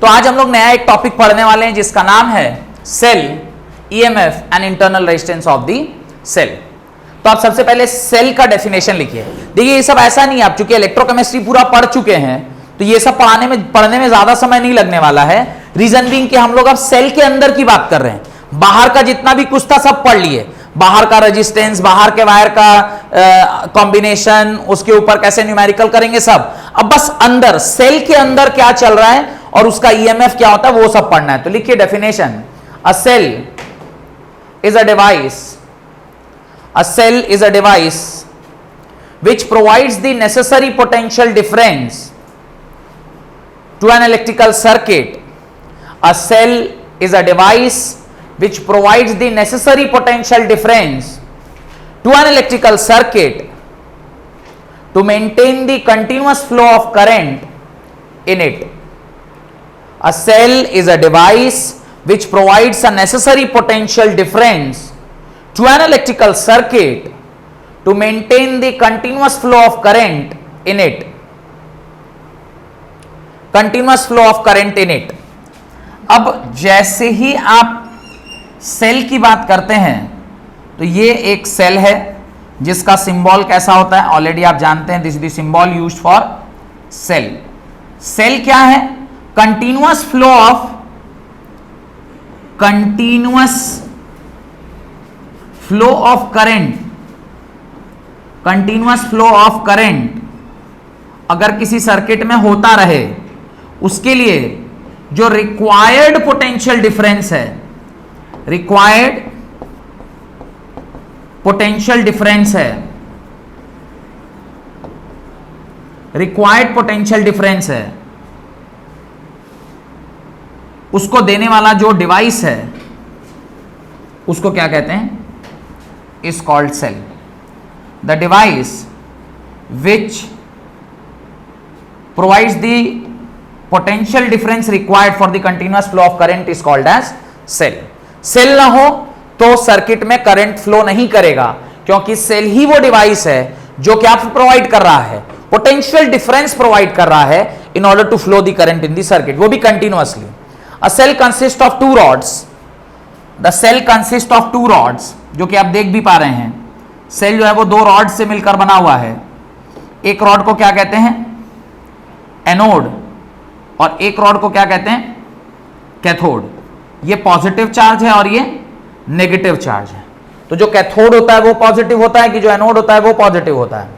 तो आज हम लोग नया एक टॉपिक पढ़ने वाले हैं जिसका नाम है cell, EMF and internal resistance of the cell. तो आप सबसे पहले सेल का डेफिनेशन लिखिए। देखिए ये सब ऐसा नहीं है, आप चूंकि इलेक्ट्रोकेमिस्ट्री पूरा पढ़ चुके हैं तो ये सब पढ़ने में ज्यादा समय नहीं लगने वाला है। रीजन बीइंग कि हम लोग अब सेल के अंदर की बात कर रहे हैं, बाहर का जितना भी कुछ था सब पढ़ लिए, बाहर का रेजिस्टेंस, बाहर के वायर का कॉम्बिनेशन, उसके ऊपर कैसे न्यूमेरिकल करेंगे सब। अब बस अंदर सेल के अंदर क्या चल रहा है और उसका ईएमएफ क्या होता है वो सब पढ़ना है। तो लिखिए definition, a cell is a device, a cell is a device which provides the necessary potential difference to an electrical circuit. A cell is a device which provides the necessary potential difference to an electrical circuit to maintain the continuous flow of current in it. A cell is a device which provides a necessary potential difference to an electrical circuit to maintain the continuous flow of current in it. Continuous flow of current in it. अब जैसे ही आप cell की बात करते हैं तो ये एक सेल है जिसका सिंबल कैसा होता है ऑलरेडी आप जानते हैं, this is the symbol used for cell. Cell क्या है? Continuous flow of current, continuous flow of current अगर किसी सर्किट में होता रहे उसके लिए जो रिक्वायर्ड पोटेंशियल डिफरेंस है, रिक्वायर्ड पोटेंशियल डिफरेंस है, रिक्वायर्ड पोटेंशियल डिफरेंस है, उसको देने वाला जो डिवाइस है उसको क्या कहते हैं? is called cell. The device which provides the potential difference required for the continuous flow of current is called as cell. Cell ना हो तो सर्किट में करंट फ्लो नहीं करेगा क्योंकि सेल ही वो डिवाइस है जो क्या प्रोवाइड कर रहा है? पोटेंशियल डिफरेंस प्रोवाइड कर रहा है in order to flow the current in the circuit, वो भी continuously. A cell consist of two rods, the cell consist of two rods, जो कि आप देख भी पा रहे हैं सेल जो है वो दो रॉड से मिलकर बना हुआ है। एक रॉड को क्या कहते हैं? एनोड, और एक रॉड को क्या कहते हैं? कैथोड। ये पॉजिटिव चार्ज है और ये नेगेटिव चार्ज है। तो जो कैथोड होता है वो पॉजिटिव होता है कि जो एनोड होता है वो पॉजिटिव होता है?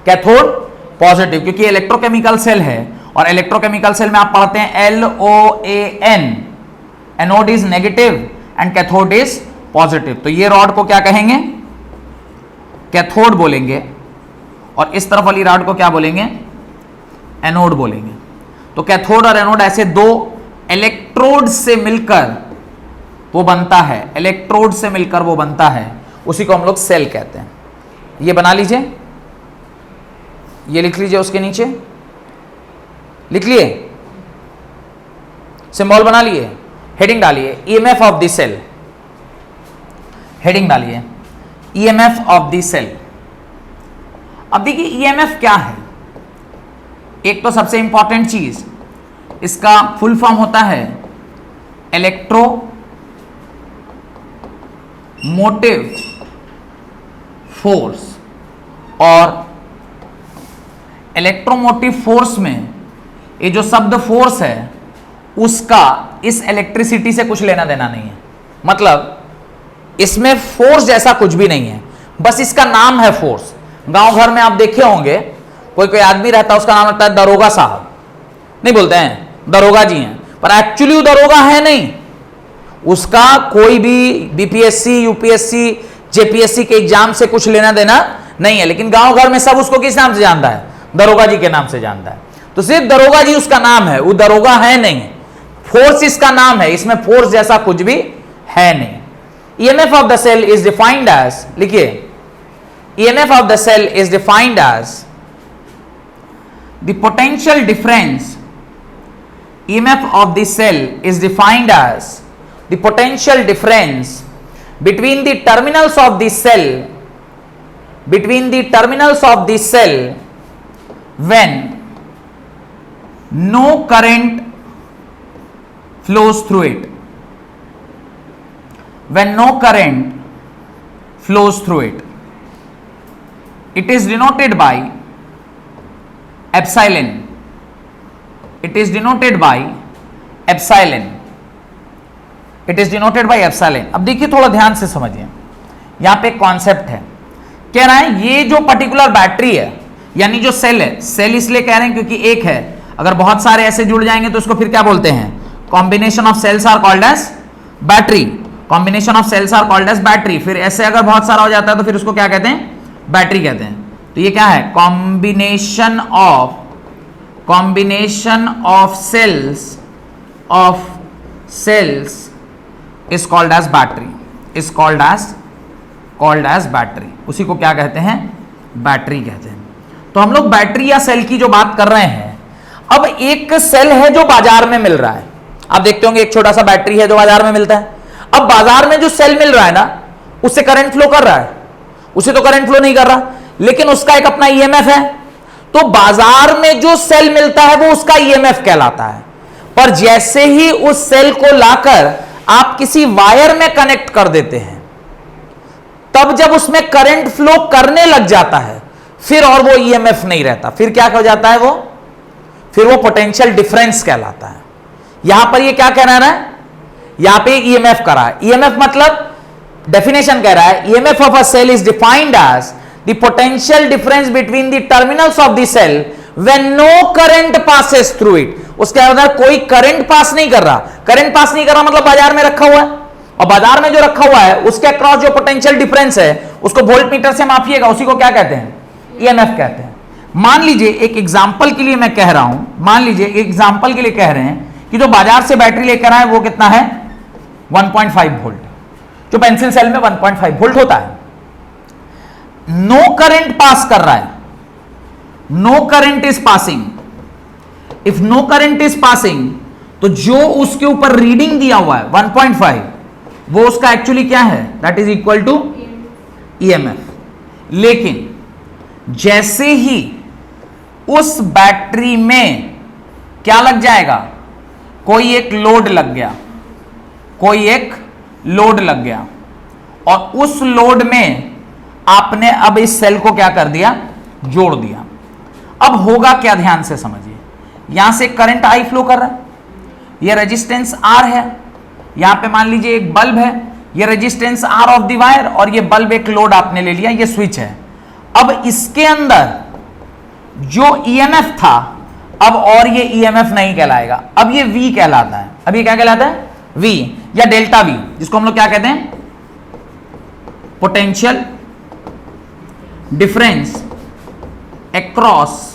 कैथोड पॉजिटिव, क्योंकि इलेक्ट्रोकेमिकल सेल है और इलेक्ट्रोकेमिकल सेल में आप पढ़ते हैं LOAN, anode is negative and cathode is positive. तो ये रॉड को क्या कहेंगे? कैथोड बोलेंगे, और इस तरफ वाली रॉड को क्या बोलेंगे? एनोड बोलेंगे। तो कैथोड और एनोड ऐसे दो इलेक्ट्रोड से मिलकर वो बनता है, इलेक्ट्रोड से मिलकर वो बनता है, उसी को हम लोग सेल कहते हैं। ये बना लीजिए, ये लिख लीजिए, उसके नीचे लिख लिए, सिंबल बना लिए, हेडिंग डालिए EMF of the cell, heading डालिए ईएमएफ ऑफ द सेल। अब देखिए ईएमएफ क्या है। एक तो सबसे इंपॉर्टेंट चीज, इसका फुल फॉर्म होता है इलेक्ट्रो मोटिव फोर्स, और इलेक्ट्रोमोटिव फोर्स में ये जो शब्द फोर्स है उसका इस इलेक्ट्रिसिटी से कुछ लेना देना नहीं है। मतलब इसमें फोर्स जैसा कुछ भी नहीं है, बस इसका नाम है फोर्स। गांव घर में आप देखे होंगे कोई कोई आदमी रहता है उसका नाम लगता है दरोगा साहब, नहीं बोलते हैं दरोगा जी हैं, पर एक्चुअली वो दरोगा है नहीं। उसका कोई भी बीपीएससी, यूपीएससी, जेपीएससी के एग्जाम से कुछ लेना देना नहीं है, लेकिन गांव घर में सब उसको किस नाम से जानता है? दरोगा जी के नाम से जानता है। तो सिर्फ दरोगा जी उसका नाम है, वो दरोगा है नहीं। फोर्स इसका नाम है, इसमें फोर्स जैसा कुछ भी है नहीं। EMF of the cell is defined as, लिखिए EMF of the cell is defined as the potential difference. EMF of the cell is defined as the potential difference between the terminals of the cell, between the terminals of the cell when no current flows through it. When no current flows through it, it is denoted by epsilon. It is denoted by epsilon. It is denoted by epsilon. अब देखिए थोड़ा ध्यान से समझिए, यहां पे एक concept है, कह रहा है ये जो पर्टिकुलर बैटरी है यानी जो सेल है, सेल इसलिए कह रहे हैं क्योंकि एक है, अगर बहुत सारे ऐसे जुड़ जाएंगे तो उसको फिर क्या बोलते हैं, combination of cells are called as battery. Combination of cells are called as battery. फिर ऐसे अगर बहुत सारा हो जाता है तो फिर उसको क्या कहते हैं, बैटरी कहते हैं. तो ये क्या है, combination of cells is called as battery. Is called as battery. उसी को क्या कहते हैं, बैटरी कहते हैं. तो हम लोग बैटरी या सेल की जो बात कर रहे हैं, अब एक सेल है जो बाजार में मिल रहा है. आप देखते होंगे एक छोटा सा बैटरी है जो बाजार में मिलता है. अब बाजार में जो सेल मिल रहा है ना, उससे करंट फ्लो कर रहा है, उसे तो करंट फ्लो नहीं कर रहा, लेकिन उसका एक अपना ईएमएफ है. तो बाजार में जो सेल मिलता है वो उसका ईएमएफ कहलाता है. पर जैसे ही उस सेल को लाकर आप किसी वायर में कनेक्ट कर देते हैं, तब जब उसमें करंट फ्लो करने लग जाता है, फिर और वो ईएमएफ नहीं रहता, फिर क्या हो जाता है वो, फिर वो पोटेंशियल डिफरेंस कहलाता है. यहां पर ये क्या कह रहा है, यहां पे ईएमएफ कर रहा है. ईएमएफ मतलब डेफिनेशन कह रहा है, EMF of a cell is defined as the potential difference between the terminals of the cell when no current passes through it. उसके अंदर कोई करंट पास नहीं कर रहा. करंट पास नहीं कर रहा मतलब बाजार में रखा हुआ है, और बाजार में जो रखा हुआ है उसके अक्रॉस जो पोटेंशियल डिफरेंस है उसको वोल्ट मीटर से मापिएगा, उसी को क्या कहते हैं, ईएमएफ कहते हैं. मान लीजिए एक एग्जांपल के लिए मैं कह रहा हूं, मान लीजिए एग्जांपल के लिए कह रहे हैं कि जो बाजार से बैटरी लेकर आए वो कितना है, 1.5 वोल्ट. जो पेंसिल सेल में 1.5 वोल्ट होता है, नो करंट पास कर रहा है, no current is passing. If no current is passing, तो जो उसके ऊपर रीडिंग दिया हुआ है 1.5, वो उसका एक्चुअली क्या है, that is equal to EMF. लेकिन जैसे ही उस बैटरी में क्या लग जाएगा, कोई एक लोड लग गया, कोई एक लोड लग गया, और उस लोड में आपने अब इस सेल को क्या कर दिया, जोड़ दिया. अब होगा क्या, ध्यान से समझिए. यहां से करंट आई फ्लो कर रहा है, यह रेजिस्टेंस आर है, यहां पे मान लीजिए एक बल्ब है, यह resistance R of the wire, और यह बल्ब एक लोड आपने ले लिया, यह स्विच है. अब इसके अंदर जो ईएमएफ था, अब और ये ईएमएफ नहीं कहलाएगा, अब ये वी कहलाता है. अब ये क्या कहलाता है, वी या डेल्टा वी, जिसको हम लोग क्या कहते हैं, potential difference across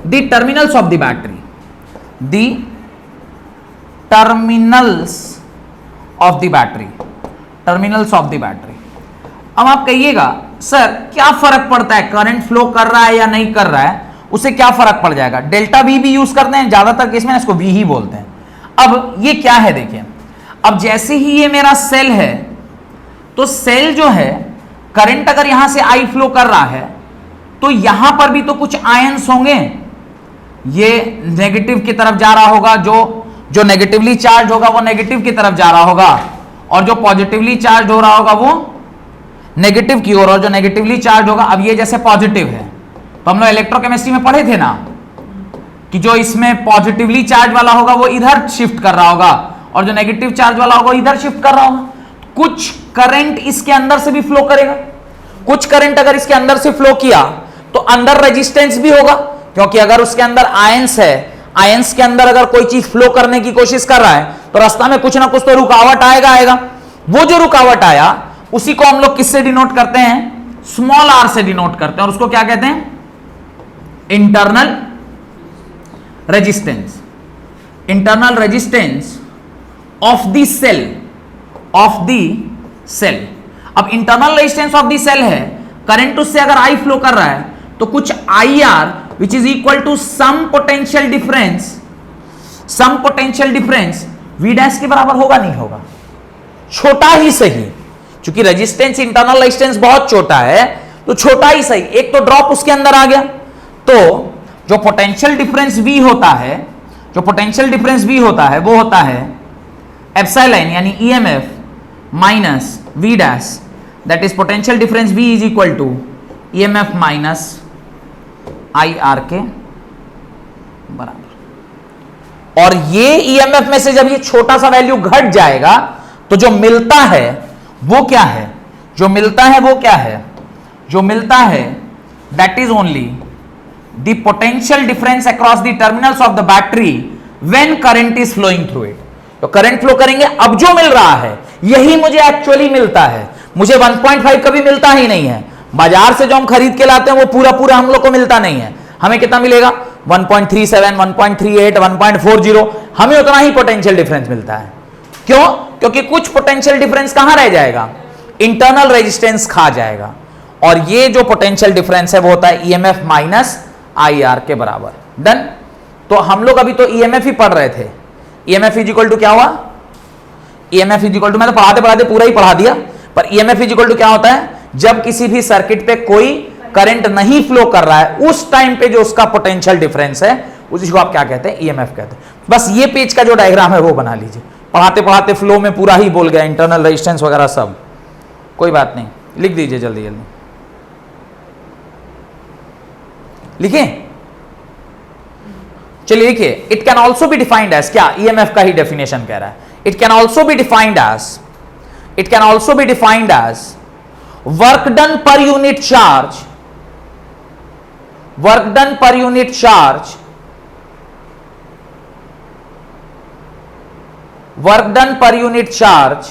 the terminals of the battery. The terminals of the battery, terminals of the battery. अब आप कहिएगा सर क्या फर्क पड़ता है, करंट फ्लो कर रहा है या नहीं कर रहा है, उससे क्या फर्क पड़ जाएगा. डेल्टा वी भी यूज करते हैं ज्यादातर केस में, इसको वी ही बोलते हैं. अब ये क्या है देखिए, अब जैसे ही ये मेरा सेल है, तो सेल जो है, करंट अगर यहां से आई फ्लो कर रहा है, तो यहां पर भी तो कुछ आयंस होंगे, ये नेगेटिव की तरफ जा रहा होगा, जो नेगेटिवली चार्ज होगा वो नेगेटिव की तरफ जा रहा होगा, और जो पॉजिटिवली चार्ज हो रहा होगा वो नेगेटिव की ओर, और जो नेगेटिवली चार्ज होगा, अब ये जैसे पॉजिटिव है, तो हम लोग इलेक्ट्रोकेमिस्ट्री में पढ़े थे ना कि जो इसमें पॉजिटिवली चार्ज वाला होगा वो इधर शिफ्ट कर रहा होगा, और जो नेगेटिव चार्ज वाला होगा इधर शिफ्ट कर रहा होगा. कुछ करंट इसके अंदर से भी फ्लो करेगा, कुछ करंट अगर इसके अंदर से फ्लो किया तो अंदर रेजिस्टेंस भी होगा, क्योंकि अगर उसके अंदर आयंस है, आयंस के अंदर अगर कोई चीज फ्लो करने की कोशिश कर रहा है तो रास्ता में कुछ ना कुछ तो रुकावट आएगा. वो जो रुकावट आया उसी को हम लोग किससे डिनोट करते हैं, स्मॉल आर से डिनोट करते हैं, और उसको क्या कहते हैं, internal resistance. Internal resistance of the cell, of the cell. अब internal resistance of the cell है, करंट उससे अगर आई फ्लो कर रहा है तो कुछ I R which is equal to some potential difference V dash के बराबर होगा, नहीं होगा, छोटा ही सही, क्योंकि रेजिस्टेंस, इंटरनल रेजिस्टेंस बहुत छोटा है, तो छोटा ही सही. एक तो ड्रॉप उसके अंदर आ गया, तो जो पोटेंशियल डिफरेंस V होता है, जो पोटेंशियल डिफरेंस V होता है वो होता है एप्सिलॉन यानी EMF minus V dash, that is potential difference V is equal to EMF minus IR के बराबर। और ये EMF में से जब ये छोटा सा वैल्यू घट जाएगा तो जो मिलता है वो क्या है, जो मिलता है वो क्या है, जो मिलता है that is only the potential difference across the terminals of the battery when current is flowing through it. तो करंट फ्लो करेंगे, अब जो मिल रहा है यही मुझे एक्चुअली मिलता है, मुझे 1.5 कभी मिलता ही नहीं है। बाजार से जो हम खरीद के लाते हैं वो पूरा पूरा हम लोग को मिलता नहीं है। हमें कितना मिलेगा 1.37, 1.38, 1.40, हमें उतना ही पोटेंशियल डिफरेंस मिलता है। क्यों? क्योंकि कुछ पोटेंशियल डिफरेंस कहां रह जाएगा, इंटरनल रेजिस्टेंस खा जाएगा। और ये जो पोटेंशियल डिफरेंस है वो होता है EMF माइनस IR के बराबर। डन। तो हम लोग अभी तो EMF ही पढ़ रहे थे। EMF इज इक्वल टू क्या हुआ, EMF इज इक्वल टू, मैं तो पढ़ाते पढ़ाते पूरा ही पढ़ा दिया, पर EMF इज इक्वल टू क्या होता है, जब किसी भी सर्किट पे कोई करंट नहीं फ्लो कर रहा है उस टाइम पे जो उसका पोटेंशियल डिफरेंस है उसी को आप क्या कहते हैं, EMF कहते हैं। बस ये पेज का जो डायग्राम है वो बना लीजिए। पढ़ाते पढ़ाते फ्लो में पूरा ही बोल गया, इंटरनल रेजिस्टेंस वगैरह सब, कोई बात नहीं, लिख दीजिए जल्दी जल्दी लिखिए। चलिए लिखिए, it can also be defined as, क्या EMF का ही डेफिनेशन कह रहा है, it can also be defined as, it can also be defined as work done per unit charge, work done per unit charge, work done per unit charge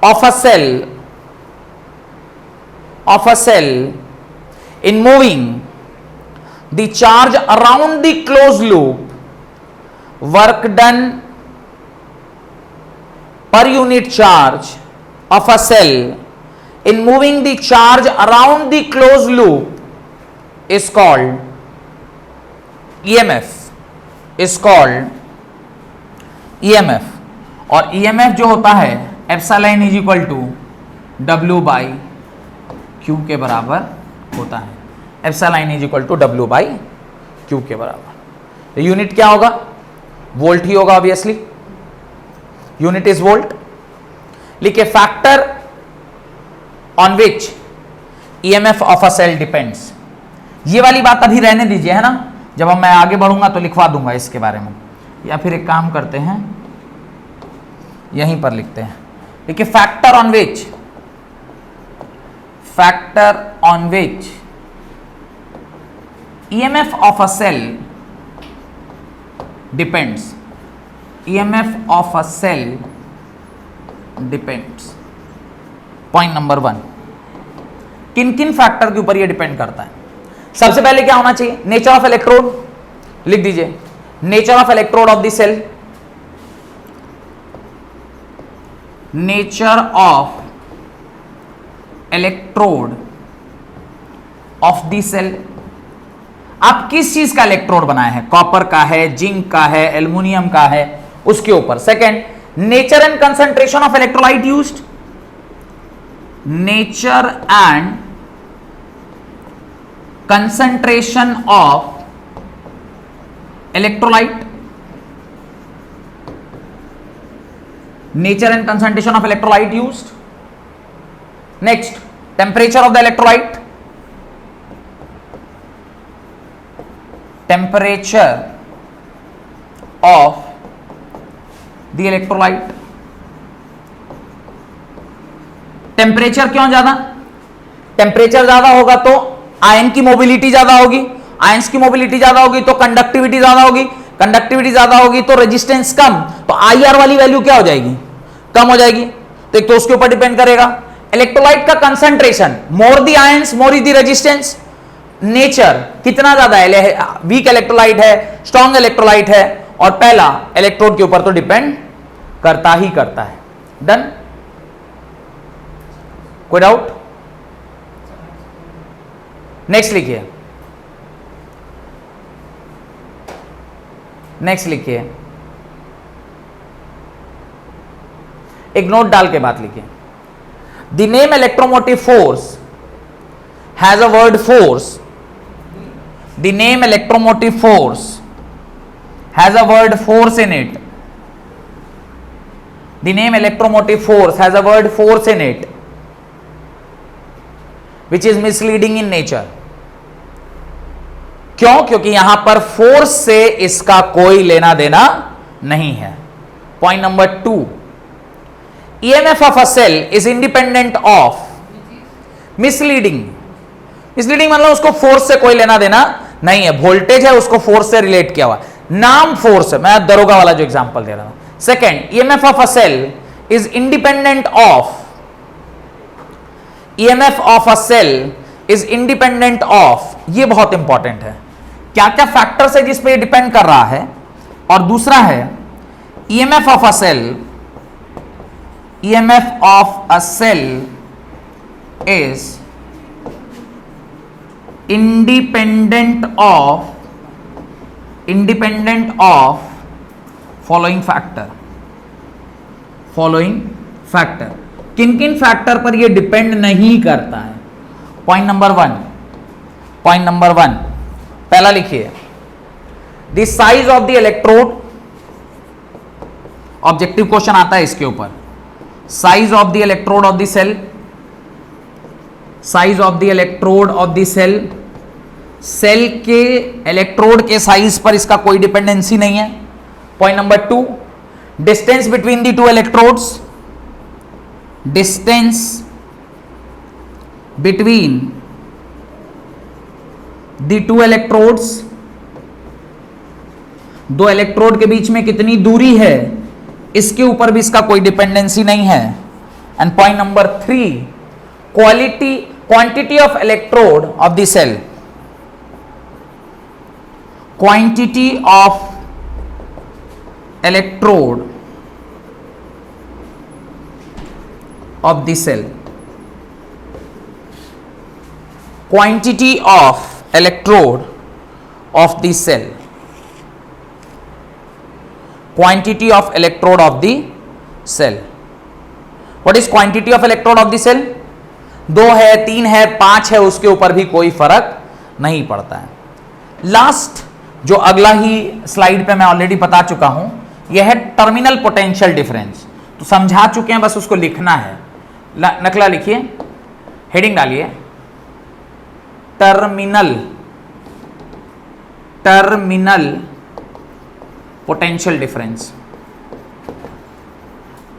of a cell in moving the charge around the closed loop, work done per unit charge of a cell in moving the charge around the closed loop is called EMF, is called EMF। और EMF जो होता है epsilon is equal to W/Q के बराबर होता है। Epsilon is equal to W/Q के बराबर। यूनिट क्या होगा, वोल्ट ही होगा ऑब्वियसली, यूनिट इज वोल्ट। लिखिए factor on which EMF of a cell depends. ये वाली बात अभी रहने दीजिए, है ना, जब मैं आगे बढ़ूंगा तो लिखवा दूंगा इसके बारे में, या फिर एक काम करते हैं यहीं पर लिखते हैं। देखिए factor on which, factor on which EMF of a cell depends, EMF of a cell depends. Point number 1, किन किन फैक्टर के ऊपर यह डिपेंड करता है। सबसे पहले क्या होना चाहिए, नेचर ऑफ इलेक्ट्रोड, लिख दीजिए nature of electrode of the cell, nature of electrode of the cell. आप किस चीज का इलेक्ट्रोड बनाए हैं, कॉपर का है, जिंक का है, एल्युमिनियम का है, उसके ऊपर। Second, nature and concentration of electrolyte used, nature and concentration of electrolyte, nature and concentration of electrolyte used. Next, temperature of the electrolyte, temperature of the electrolyte। Temperature क्यों ज्यादा, टेम्परेचर ज्यादा होगा तो आयन की मोबिलिटी ज्यादा होगी, ions की mobility ज्यादा होगी तो कंडक्टिविटी ज्यादा होगी, कंडक्टिविटी ज्यादा होगी तो रेजिस्टेंस कम, तो IR वाली वैल्यू क्या हो जाएगी, कम हो जाएगी। तो एक तो उसके ऊपर डिपेंड करेगा। इलेक्ट्रोलाइट का concentration, more the ions more is the resistance. Nature कितना ज्यादा है, वीक इलेक्ट्रोलाइट है, स्ट्रॉन्ग इलेक्ट्रोलाइट है, और पहला इलेक्ट्रोड के ऊपर तो डिपेंड करता ही करता है। डन, कोई डाउट? नेक्स्ट लिखिए, नेक्स्ट लिखिए, एक नोट डाल के बात लिखिए। The name electromotive force has a word force The name electromotive force has a word force in it. The name electromotive force has a word force in it, which is misleading in nature. क्यों? क्योंकि यहां पर force से इसका कोई लेना देना नहीं है. Point number 2, EMF of a cell is independent of misleading. Misleading मतलब उसको फोर्स से कोई लेना देना नहीं है. वोल्टेज है, उसको फोर्स से रिलेट किया हुआ, नाम फोर्स है. मैं दरोगा वाला जो एग्जांपल दे रहा हूं. Second, EMF of a cell is independent of. EMF of a cell is independent of. ये बहुत इंपॉर्टेंट है. क्या क्या फैक्टर्स है जिस पे डिपेंड कर रहा है. और दूसरा है EMF of a cell. EMF of a cell is independent of following factor. किन किन फैक्टर पर यह डिपेंड नहीं करता है. पॉइंट नंबर वन, पहला लिखिए, the size of the electrode. Objective question आता है इसके ऊपर. Size of the electrode of the cell. Size of the electrode of the cell. Cell के इलेक्ट्रोड के साइज पर इसका कोई डिपेंडेंसी नहीं है. Point number 2, distance between the two electrodes. Distance between the two electrodes. दो इलेक्ट्रोड के बीच में कितनी दूरी है, इसके ऊपर भी इसका कोई डिपेंडेंसी नहीं है. And point number 3, quantity of electrode of the cell. Quantity of electrode of the cell. Quantity of electrode of the cell. Quantity of electrode of the cell. What is quantity of electrode of the cell? 2 है, 3 है, 5 है, उसके ऊपर भी कोई फर्क नहीं पड़ता है. लास्ट जो अगला ही स्लाइड पे मैं ऑलरेडी बता चुका हूं, यह है टर्मिनल पोटेंशियल डिफरेंस. तो समझा चुके हैं, बस उसको लिखना है. नकला लिखिए, हेडिंग डालिए, टर्मिनल पोटेंशियल डिफरेंस.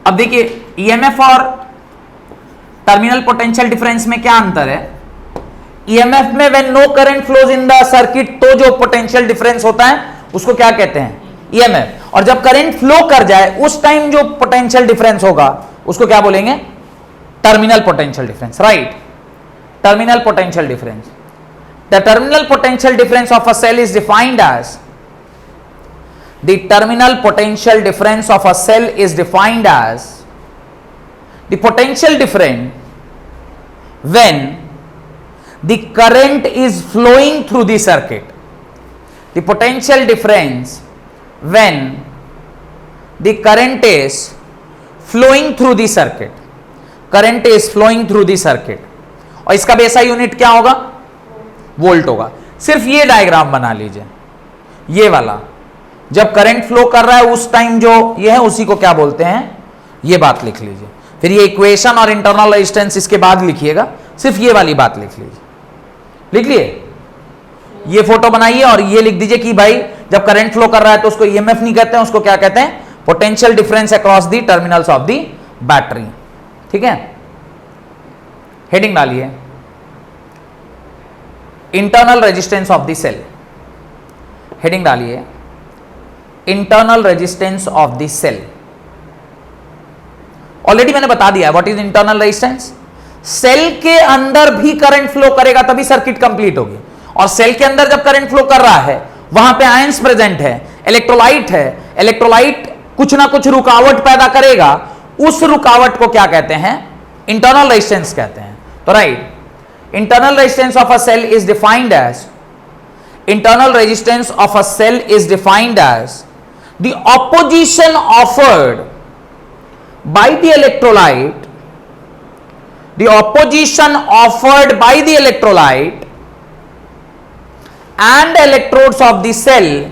अब देखिए, ईएमएफ और टर्मिनल पोटेंशियल डिफरेंस में क्या अंतर है. ईएमएफ में when no current flows in the circuit, तो जो पोटेंशियल डिफरेंस होता है उसको क्या कहते हैं, ईएमएफ. और जब करंट फ्लो कर जाए उस टाइम जो पोटेंशियल डिफरेंस होगा उसको क्या बोलेंगे, terminal potential difference. Right, terminal potential difference. The terminal potential difference of a cell is defined as, the terminal potential difference of a cell is defined as the potential difference when the current is flowing through the circuit. The potential difference when the current is flowing through the circuit. Current is flowing through the circuit. और इसका बेसा unit क्या होगा, volt होगा. सिर्फ ये diagram बना लीजिए, ये वाला. जब करंट फ्लो कर रहा है उस टाइम जो ये है उसी को क्या बोलते हैं, ये बात लिख लीजिए. फिर ये इक्वेशन और इंटरनल रेजिस्टेंस इसके बाद लिखिएगा. सिर्फ ये वाली बात लिख लीजिए. लिख लिए, ये फोटो बनाइए और ये लिख दीजिए कि भाई जब करंट फ्लो कर रहा है तो उसको ईएमएफ नहीं कहते हैं, उसको क्या कहते हैं, potential difference across the terminals of the battery. ठीक है, हेडिंग डालिए, internal resistance of the cell. Heading डालिए, internal resistance of the cell. Already मैंने बता दिया what is internal resistance. Cell के अंदर भी करंट फ्लो करेगा तभी सर्किट कंप्लीट होगी. और सेल के अंदर जब करंट फ्लो कर रहा है वहां पे आयंस प्रेजेंट है, इलेक्ट्रोलाइट है. इलेक्ट्रोलाइट कुछ ना कुछ रुकावट पैदा करेगा, उस रुकावट को क्या कहते हैं, इंटरनल रेजिस्टेंस कहते हैं. तो right, internal resistance of a cell is defined as, internal resistance of a cell is defined as the opposition offered by the electrolyte, the opposition offered by the electrolyte and electrodes of the cell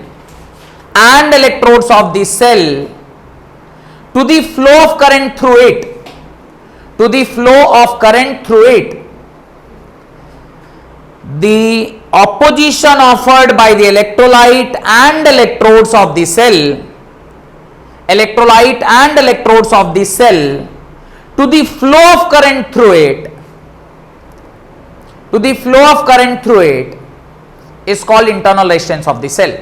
to the flow of current through it, the opposition offered by the electrolyte and electrodes of the cell to the flow of current through it is called internal resistance of the cell.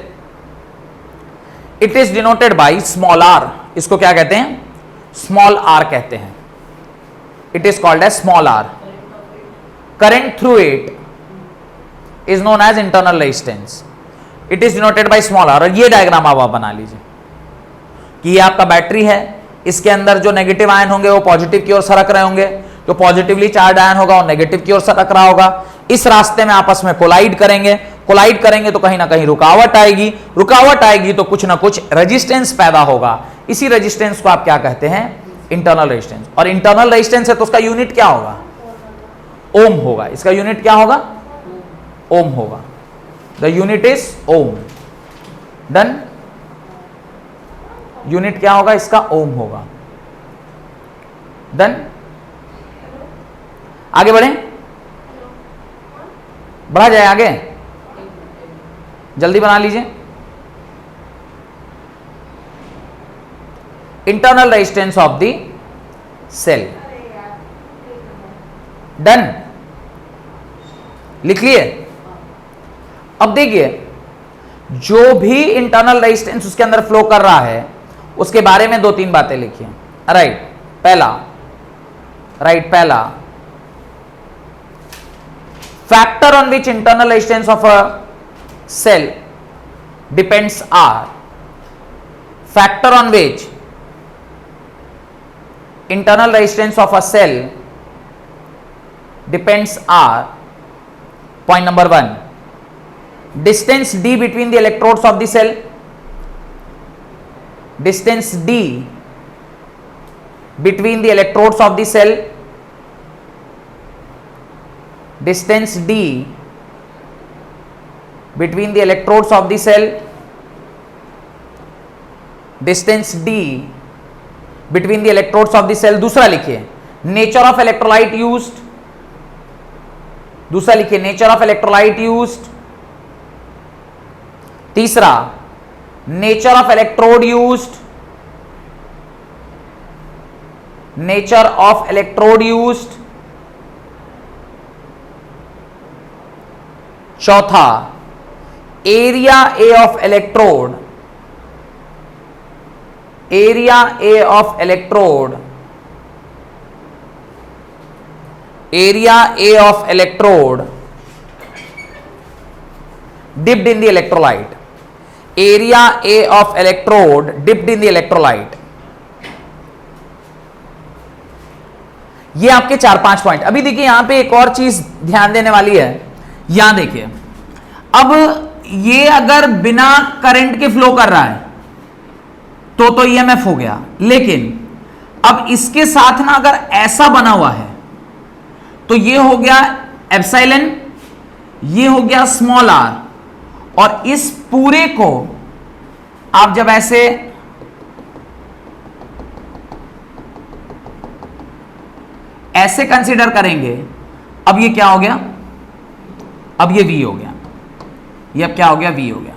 It is denoted by small r. इसको क्या कहते हैं? Small r कहते हैं. It is called as small r. Current through it is known as internal resistance. It is denoted by small r. और ये diagram आप बना लीजिए कि ये आपका बैटरी है, इसके अंदर जो नेगेटिव आयन होंगे वो पॉजिटिव की ओर सरक रहे होंगे, जो पॉजिटिवली चार्ज आयन होगा वो नेगेटिव की ओर सरक रहा होगा. इस रास्ते में आपस में कोलाइड करेंगे तो कहीं ना कहीं रुकावट आएगी तो कुछ ना कुछ रेजिस्टेंस पैदा होगा. इसी रेजिस्टेंस को आप क्या कहते हैं? Internal resistance. और इंटरनल रेजिस्टेंस है तो उसका यूनिट क्या होगा? ओम होगा. इसका यूनिट क्या होगा? ओम होगा. The unit is ohm. Done. Unit क्या होगा इसका? ओम होगा. डन. आगे बढ़ा जाए आगे, जल्दी बना लीजिए. Internal resistance of the cell. Done. लिख लिए. अब देखिए जो भी इंटरनल रेजिस्टेंस उसके अंदर फ्लो कर रहा है उसके बारे में 2-3 बातें लिखिए. राइट. पहला factor on which internal resistance of a cell depends are. Factor on which internal resistance of a cell depends are: point number 1, distance d between the electrodes of the cell. Distance d between the electrodes of the cell. Distance d between the electrodes of the cell. Distance d between the electrodes of the cell. दूसरा लिखिए nature of electrolyte used. दूसरा लिखिए nature of electrolyte used. तीसरा nature of electrode used. Nature of electrode used. चौथा area A of electrode. Area A of electrode. Area A of electrode dipped in the electrolyte. Area A of electrode dipped in the electrolyte. ये आपके 4-5 point. अभी देखिए यहां पे एक और चीज ध्यान देने वाली है. यहां देखिए अब ये अगर बिना करंट के फ्लो कर रहा है तो ईएमएफ हो गया, लेकिन अब इसके साथ ना अगर ऐसा बना हुआ है तो ये हो गया एप्सिलॉन, ये हो गया स्मॉल आर, और इस पूरे को आप जब ऐसे कंसीडर करेंगे, अब ये क्या हो गया? अब ये V हो गया. ये अब क्या हो गया? V हो गया.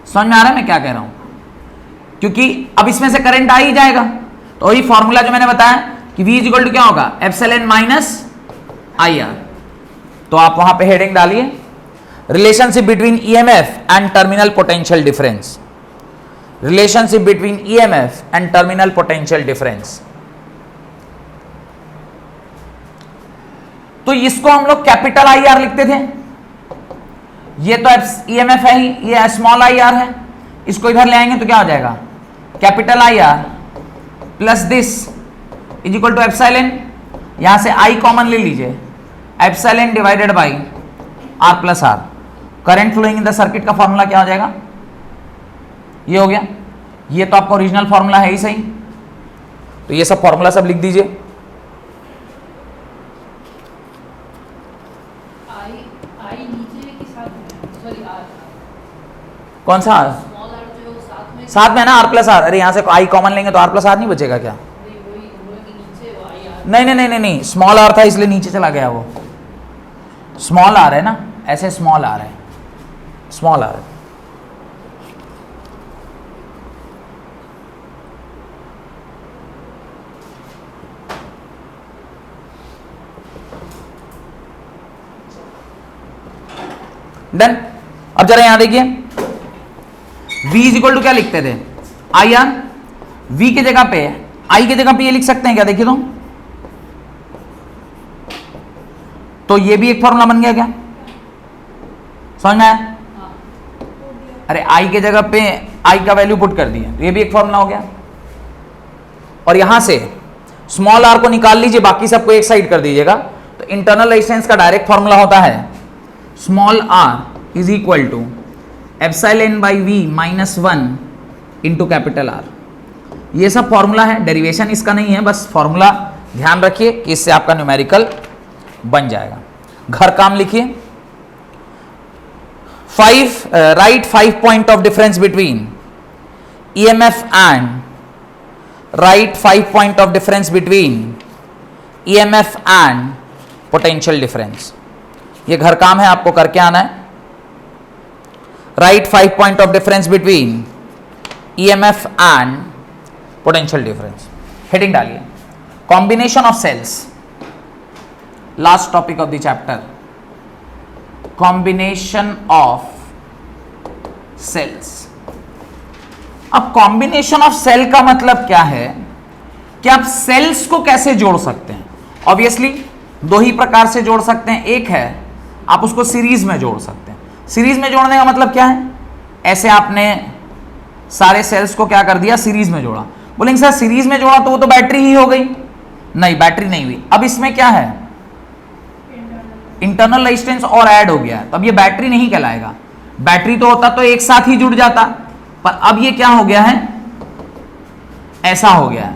समझ में आ रहा है मैं क्या कह रहा हूं? क्योंकि अब इसमें से करंट आ ही जाएगा, तो वही फॉर्मूला जो मैंने बताया कि V इज इक्वल टू क्या होगा? Epsilon minus IR. तो आप वहां पे हेडिंग डालिए relationship between EMF and terminal potential difference. Relationship between EMF and terminal potential difference. तो इसको हम लोग कैपिटल IR लिखते थे. ये तो EMF है ही, ये स्मॉल IR है. इसको इधर ले आएंगे तो क्या हो जाएगा? Capital IR plus this is equal to epsilon. यहां से I कॉमन ले लीजिए, epsilon divided by R plus R. Current flowing in the circuit का फॉर्मूला क्या हो जाएगा? ये हो गया. ये तो आपका ओरिजिनल फॉर्मूला है ही सही, तो ये सब फॉर्मूला सब लिख दीजिए. कौन सा आर? साथ में ना आर प्लस आर। अरे यहाँ से आई कॉमन लेंगे तो आर प्लस आर नहीं बचेगा क्या? नहीं नहीं नहीं नहीं नहीं, स्मॉल आर था इसलिए नीचे चला गया वो। स्मॉल आर है ना, ऐसे स्मॉल आर है, स्मॉल आर। डन। अब जरा यहां देखिए, v इज इक्वल टू क्या लिखते थे? I R. v की जगह पे, i की जगह पे ये लिख सकते हैं क्या? देखिए तो ये भी एक फॉर्मूला बन गया क्या? समझ में आया? अरे i की जगह पे i का वैल्यू पुट कर दिया तो ये भी एक फॉर्मूला हो गया। और यहां से स्मॉल r को निकाल लीजिए, बाकी सबको एक साइड कर दीजिएगा। तो इंटरनल रेजिस्टेंस का डायरेक्ट फॉर्मूला होता है small r is equal to epsilon by v minus 1 into capital R। ये सब फॉर्मूला है, डेरिवेशन इसका नहीं है, बस फॉर्मूला ध्यान रखिए कि इससे आपका न्यूमेरिकल बन जाएगा। घर काम लिखिए। Write 5 point of difference between EMF and write 5 point of difference between EMF and potential difference. ये घर काम है, आपको करके आना है। Write 5 point of difference between EMF and potential difference. Heading डालिए combination of cells. Last topic of the chapter, combination of cells. अब कॉम्बिनेशन ऑफ सेल का मतलब क्या है कि आप सेल्स को कैसे जोड़ सकते हैं। ऑब्वियसली दो ही प्रकार से जोड़ सकते हैं। एक है आप उसको सीरीज में जोड़ सकते हैं। सीरीज में जोड़ने का मतलब क्या है? ऐसे आपने सारे सेल्स को क्या कर दिया, सीरीज में जोड़ा। बोलेंगे सर सीरीज में जोड़ा तो वो तो बैटरी ही हो गई। नहीं, बैटरी नहीं हुई। अब इसमें क्या है, इंटरनल रेजिस्टेंस और ऐड हो गया, तो अब ये बैटरी नहीं कहलाएगा। बैटरी तो होता तो एक साथ ही जुड़ जाता, पर अब ये क्या हो गया है, ऐसा हो गया है।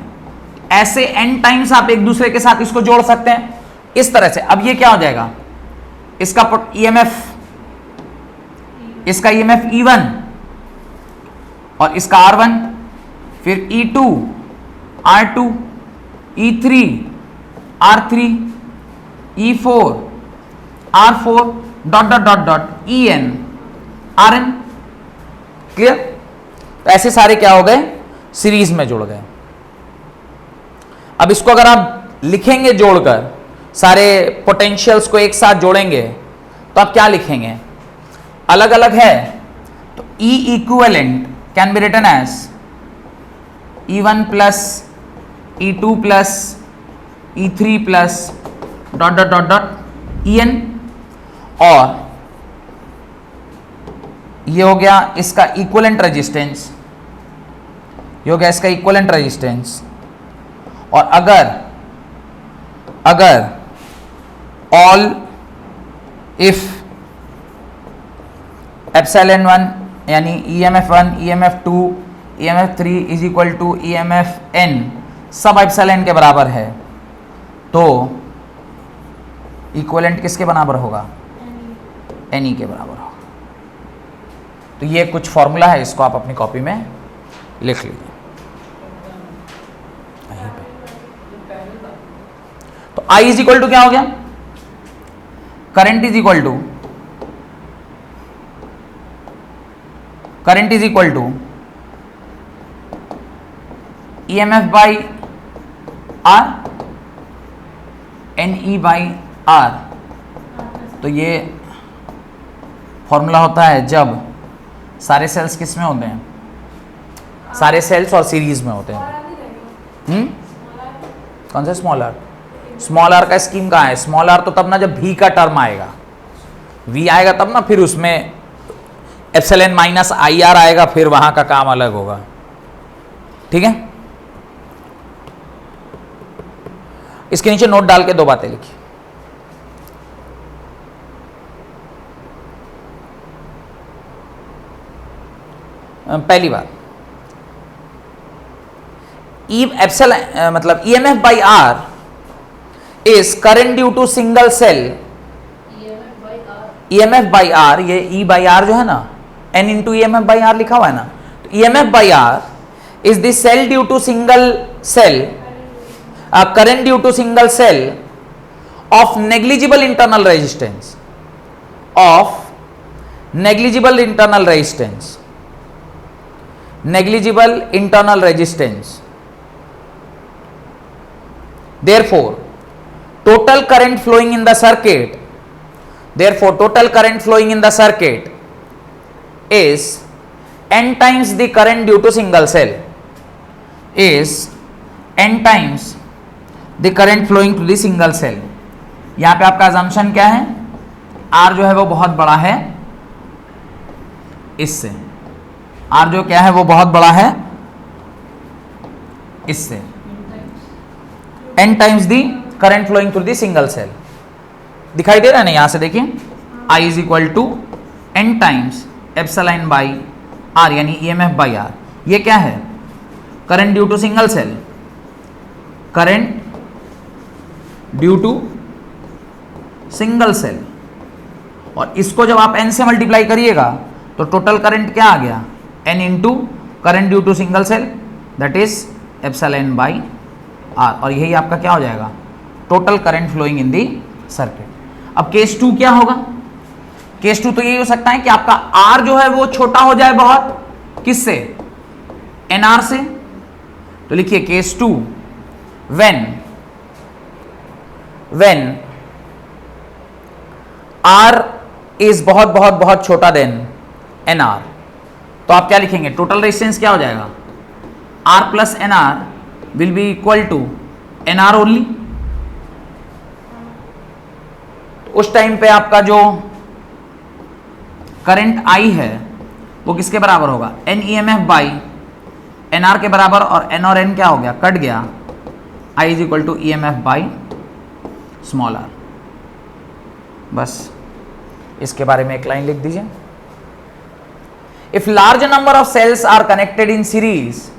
ऐसे n टाइम्स आप एक दूसरे के साथ इसको जोड़ सकते हैं इस तरह से। अब ये क्या हो जाएगा, इसका EMF, इसका EMF E1 और इसका R1, फिर E2, R2, E3, R3, E4, R4 dot dot dot dot EN, RN। Clear? तो ऐसे सारे क्या हो गए, सीरीज में जुड़ गए। अब इसको अगर आप लिखेंगे जोड़कर, सारे पोटेंशियल्स को एक साथ जोड़ेंगे तो आप क्या लिखेंगे, अलग अलग है तो E equivalent can be written as E1 plus E2 plus E3 plus dot dot dot dot EN। और ये हो गया इसका इक्विवेलेंट रेजिस्टेंस, ये हो गया इसका इक्विवेलेंट रेजिस्टेंस। और अगर ऑल इफ एप्सिलॉन 1 यानी EMF 1, EMF 2, EMF 3 is equal to EMF n सब एप्सिलॉन के बराबर है, तो इक्विवेलेंट किसके बराबर होगा, NE के बराबर होगा। तो ये कुछ फॉर्मूला है, इसको आप अपनी कॉपी में लिख लीजिए। तो I इज इक्वल टू क्या हो गया, current is equal to EMF by R, NE by R। तो ये फॉर्मूला होता है जब सारे सेल्स किस में होते हैं, सारे सेल्स और सीरीज में होते हैं। कौन सा स्मॉल आर? स्मॉल आर का स्कीम कहाँ है? स्मॉल आर तो तब ना जब V का टर्म आएगा, V आएगा तब ना, फिर उसमें एप्सिलॉन माइनस IR आएगा, फिर वहां का काम अलग होगा। ठीक है, इसके नीचे नोट डाल के दो बातें लिखी। पहली बात, मतलब EMF by R is current due to single cell. EMF by R, ये E बाई R जो है ना, N into E M F by R लिखा हुआ है ना, तो E M F by R is the cell due to single cell, current due to single cell of negligible internal resistance, of negligible internal resistance, negligible internal resistance. Therefore total current flowing in the circuit, therefore total current flowing in the circuit is n times the current due to single cell, is n times the current flowing to the single cell. यहां पे आपका assumption क्या है, R जो है वो बहुत बड़ा है इससे, R जो क्या है वो बहुत बड़ा है इससे, n times the current flowing through the single cell. दिखाई दे रहा है ना, यहां से देखिए I is equal to n times epsilon by R, यानी EMF बाई R। ये क्या है, current due to single cell, current due to single cell, और इसको जब आप n से मल्टीप्लाई करिएगा तो टोटल करंट क्या आ गया, n into current due to single cell, that is epsilon by R, और यही आपका क्या हो जाएगा, total current flowing in the circuit. अब केस 2 क्या होगा, केस 2 तो यही हो सकता है कि आपका R जो है वो छोटा हो जाए बहुत, किससे, NR से। तो लिखिए केस 2, when R इज बहुत बहुत बहुत छोटा देन NR, तो आप क्या लिखेंगे, टोटल रेजिस्टेंस क्या हो जाएगा, R plus NR will be equal to NR only. उस टाइम पे आपका जो करंट I है वो किसके बराबर होगा, N EMF बाई NR के बराबर, और N और N क्या हो गया, कट गया, I is equal to EMF by small r। बस इसके बारे में एक लाइन लिख दीजिए, if large number of cells are connected in series,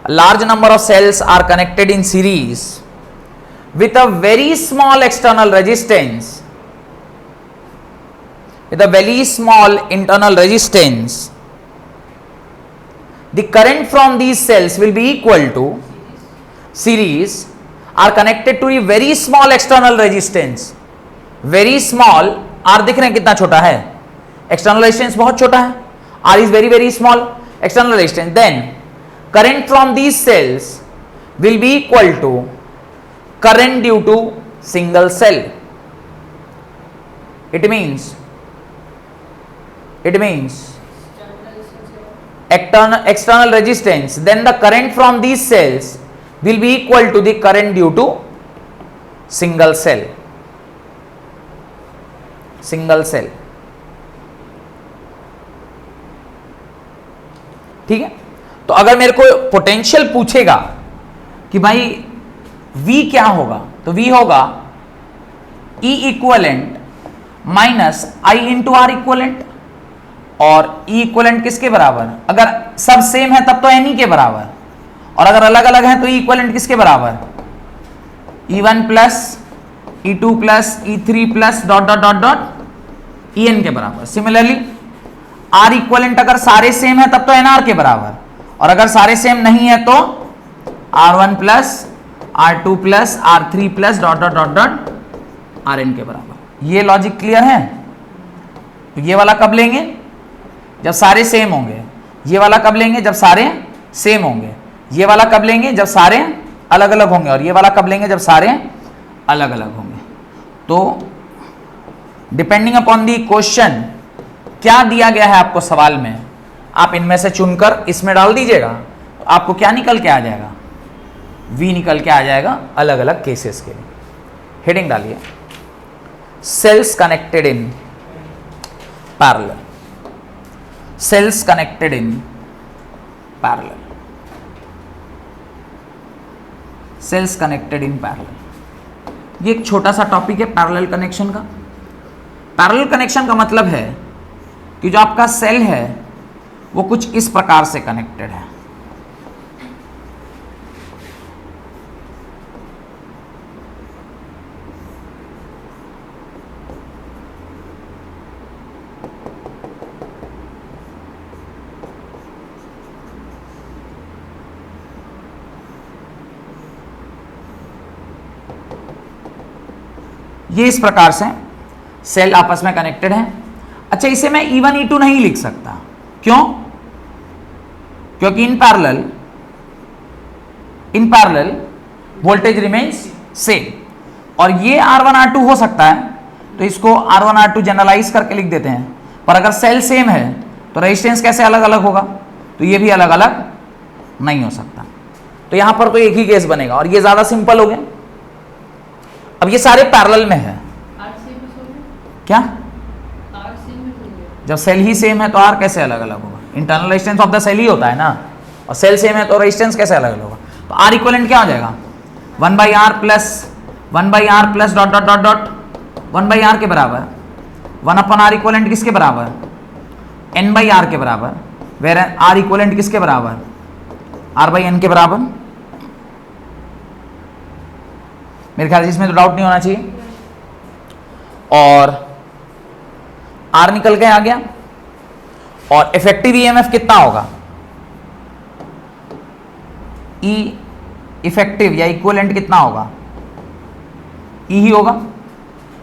large number of cells are connected in series with a very small external resistance, with a very small internal resistance, the current from these cells will be equal to, series are connected to a very small external resistance, very small, R दिख रहे हैं कितना छोटा है, external resistance बहुत छोटा है, R is very very small external resistance, then current from these cells will be equal to current due to single cell. It means external resistance, then the current from these cells will be equal to the current due to single cell, ठीक है। तो अगर मेरे को potential पूछेगा कि भाई V क्या होगा, तो V होगा E equivalent minus I into R equivalent, और E इक्वलेंट किसके बराबर, अगर सब सेम है तब तो NE के बराबर, और अगर अलग अलग है तो E इक्वलेंट किसके बराबर, E1 plus E2 plus E3 plus dot dot dot dot EN के बराबर। सिमिलरली R इक्वलेंट अगर सारे सेम है तब तो NR के बराबर, और अगर सारे सेम नहीं है तो R1 plus R2 plus R3 plus dot dot dot dot Rn के बराबर। ये लॉजिक क्लियर है। तो ये वाला कब लेंगे, जब सारे सेम होंगे, ये वाला कब लेंगे, जब सारे सेम होंगे, ये वाला कब लेंगे, जब सारे अलग अलग होंगे, और ये वाला कब लेंगे, जब सारे अलग अलग होंगे। तो डिपेंडिंग अपॉन दी क्वेश्चन क्या दिया गया है आपको सवाल में, आप इनमें से चुनकर इसमें डाल दीजिएगा, तो आपको क्या निकल के आ जाएगा, V निकल के आ जाएगा अलग अलग केसेस के लिए। हेडिंग डालिए, cells connected in parallel, cells connected in parallel, cells connected in parallel. ये एक छोटा सा टॉपिक है पैरेलल कनेक्शन का। पैरेलल कनेक्शन का मतलब है कि जो आपका सेल है वो कुछ इस प्रकार से कनेक्टेड है, ये इस प्रकार से सेल आपस में कनेक्टेड है। अच्छा, इसे मैं E1 E2 नहीं लिख सकता, क्यों? क्योंकि in parallel voltage remains same, और ये R1 R2 हो सकता है, तो इसको R1 R2 जनरलाइज करके लिख देते हैं। पर अगर सेल सेम है तो रेजिस्टेंस कैसे अलग अलग होगा? तो ये भी अलग अलग नहीं हो सकता। तो यहां पर तो एक ही केस बनेगा, और ये ज्यादा सिंपल हो गया। अब ये सारे पैरेलल में है क्या? जब सेल ही सेम है तो R कैसे अलग अलग होगा? Internal resistance of the cell ही होता है ना, और सेल सेम है तो रेजिस्टेंस कैसे अलग अलग होगा? तो R इक्विवेलेंट क्या हो जाएगा? 1/R plus dot dot dot dot 1/R के बराबर 1/R इक्विवेलेंट किसके बराबर? N/R के बराबर, वेर R इक्विवेलेंट किसके बराबर? R/N के बराबर। मेरे ख्याल से इसमें तो डाउट नहीं होना चाहिए। और R निकल के आ गया, और इफेक्टिव ईएमएफ कितना होगा? E इफेक्टिव या इक्विवेलेंट कितना होगा? E ही होगा।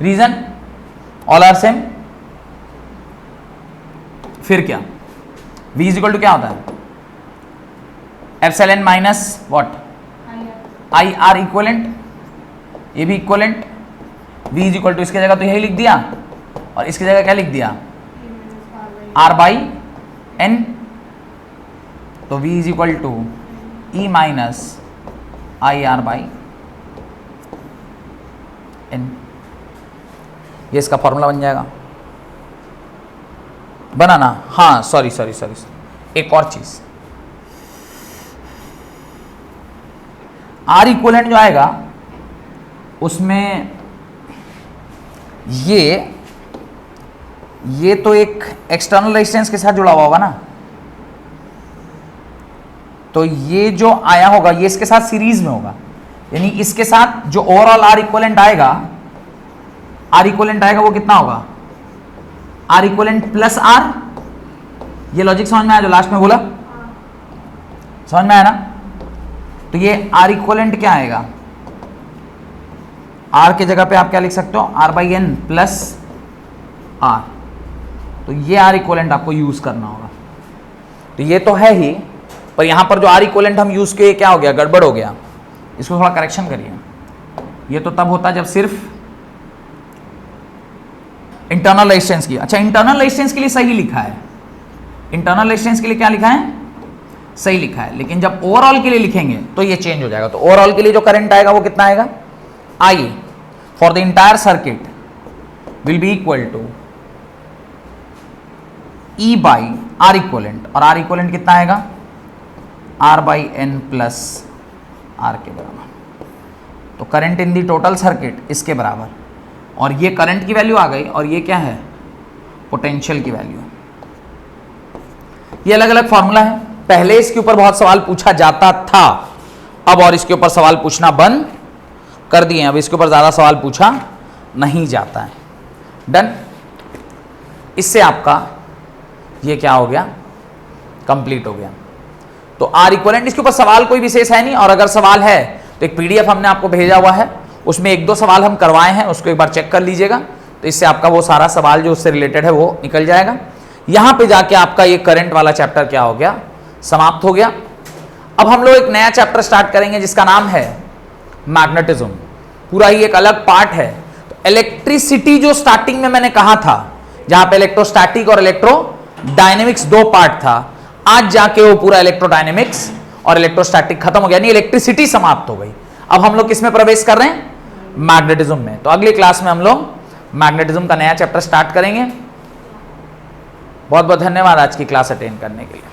Reason all are same. फिर क्या? V इज इक्वल टू क्या होता है? Epsilon minus what? IR equivalent, ये भी equivalent. V is equal to इसकी जगह तो यही लिख दिया, और इसकी जगह क्या लिख दिया? R/N। तो V is equal to E minus IR/N। ये इसका फॉर्मूला बन जाएगा। बनाना, हाँ सॉरी, एक और चीज, R इक्विवेलेंट जो आएगा उसमें ये तो एक एक्सटर्नल रेजिस्टेंस के साथ जुड़ा हुआ होगा ना, तो ये जो आया होगा ये इसके साथ सीरीज में होगा, यानी इसके साथ जो ओवरऑल R इक्विवेलेंट आएगा वो कितना होगा? R equivalent plus R। ये लॉजिक समझ में आया जो लास्ट में बोला? समझ में आया ना? तो ये R इक्विवेलेंट क्या आएगा? R के जगह पे आप क्या लिख सकते हो? R/N plus R। तो ये R इक्विवेलेंट आपको यूज करना होगा। तो ये तो है ही, पर यहां पर जो R इक्विवेलेंट हम यूज किए क्या हो गया? गड़बड़ हो गया। इसको थोड़ा करेक्शन करिए। ये तो तब होता जब सिर्फ इंटरनल रेजिस्टेंस की। अच्छा, इंटरनल रेजिस्टेंस के लिए सही लिखा है, इंटरनल रेजिस्टेंस के लिए क्या लिखा है? सही लिखा है, लेकिन जब ओवरऑल के लिए लिखेंगे तो ये चेंज हो जाएगा। तो ओवरऑल के लिए जो करंट आएगा वो कितना आएगा? I for the entire circuit will be equal to E/R equivalent, और R इक्विवेलेंट कितना आएगा? R/N प्लस R के बराबर। तो current in the total circuit इसके बराबर, और ये करंट की वैल्यू आ गई, और ये क्या है? पोटेंशियल की वैल्यू। ये अलग अलग फॉर्मूला है। पहले इसके ऊपर बहुत सवाल पूछा जाता था, अब और इसके ऊपर सवाल पूछना बंद कर दिए। अब इसके ऊपर ज्यादा सवाल पूछा नहीं जाता है। डन। इससे आपका ये क्या हो गया? कंप्लीट हो गया। तो R इक्विवेलेंट, इसके ऊपर सवाल कोई विशेष है नहीं, और अगर सवाल है तो एक PDF हमने आपको भेजा हुआ है, उसमें 1-2 सवाल हम करवाए हैं, उसको एक बार चेक कर लीजिएगा। तो इससे आपका वो सारा सवाल जो उससे रिलेटेड है वो निकल जाएगा। यहां पे जाके आपका ये करंट वाला चैप्टर क्या हो गया? समाप्त हो गया। अब हम लोग एक नया चैप्टर स्टार्ट करेंगे जिसका नाम है मैग्नेटिज्म। पूरा ही एक अलग पार्ट है। तो इलेक्ट्रिसिटी जो स्टार्टिंग में मैंने कहा था, जहां पे इलेक्ट्रोस्टैटिक और इलेक्ट्रोडायनेमिक्स 2 पार्ट था, आज जाके वो पूरा इलेक्ट्रोडायनेमिक्स और इलेक्ट्रोस्टैटिक खत्म हो गया, नहीं इलेक्ट्रिसिटी समाप्त हो गई। अब हम लोग किस में प्रवेश कर रहे हैं? मैग्नेटिज्म में। तो अगली क्लास में हम लोग मैग्नेटिज्म का नया चैप्टर स्टार्ट करेंगे। बहुत बहुत धन्यवाद आज की क्लास अटेंड करने के लिए।